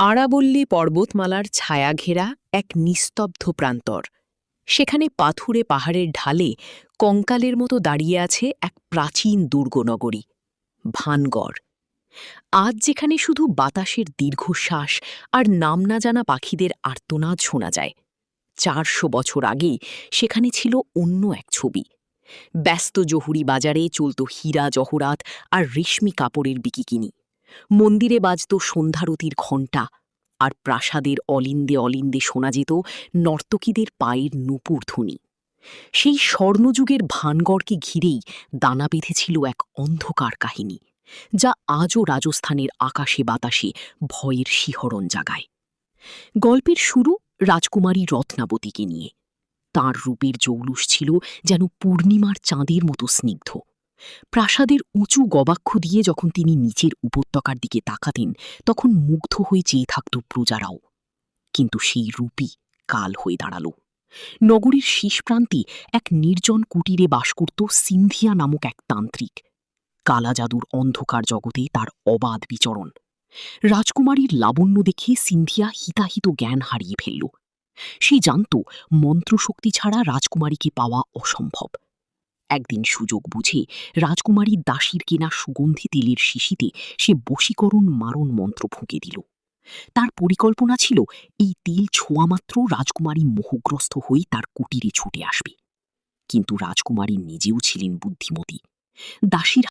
আরাবল্লী পর্বতমালার ছায়াঘেরা এক নিস্তব্ধ প্রান্তর। সেখানে পাথুরে পাহাড়ের ঢালে কঙ্কালের মতো দাঁড়িয়ে আছে এক প্রাচীন দুর্গনগরী, ভানগড়। আজ যেখানে শুধু বাতাসের দীর্ঘশ্বাস আর নাম না জানা পাখিদের আর্তনাদ শোনা যায়, ৪০০ বছর আগে সেখানে ছিল অন্য এক ছবি। ব্যস্ত জহুরি বাজারে চলত হীরা জহরাত আর রেশমি কাপড়ের বিকিকিনি। মন্দিরে বাজত সন্ধ্যারতির ঘণ্টা, আর প্রাসাদের অলিন্দে অলিন্দে শোনা যেত নর্তকীদের পায়ের নূপুর ধ্বনি। সেই স্বর্ণযুগের ভানগড়কে ঘিরেই দানা বেঁধেছিল এক অন্ধকার কাহিনী, যা আজও রাজস্থানের আকাশে বাতাসে ভয়ের শিহরণ জাগায়। গল্পের শুরু রাজকুমারী রত্নাবতীকে নিয়ে। তাঁর রূপের জৌলুস ছিল যেন পূর্ণিমার চাঁদের মতো স্নিগ্ধ। প্রাসাদের উঁচু গবাক্ষ দিয়ে যখন তিনি নিচের উপত্যকার দিকে তাকাতেন, তখন মুগ্ধ হয়ে চেয়ে থাকত প্রজারাও। কিন্তু সেই রূপই কাল হয়ে দাঁড়াল। নগরীর শেষ প্রান্তে এক নির্জন কুটিরে বাস করত সিন্ধিয়া নামক এক তান্ত্রিক। কালা জাদুর অন্ধকার জগতে তার অবাধ বিচরণ। রাজকুমারীর লাবণ্য দেখে সিন্ধিয়া হিতাহিত জ্ঞান হারিয়ে ফেলল। সে জানত মন্ত্রশক্তি ছাড়া রাজকুমারীকে পাওয়া অসম্ভব। একদিন সুযোগ বুঝে রাজকুমারীর দাসীর কেনা সুগন্ধি তেলের শিশিতে সে বশীকরণ মারণ মন্ত্র ফুঁকে দিল। তার পরিকল্পনা ছিল এই তেল ছোঁয়ামাত্র রাজকুমারী মোহগ্রস্ত হয়ে তার কুটিরে ছুটে আসবে। কিন্তু রাজকুমারী নিজেও ছিলেন বুদ্ধিমতী। দাসীর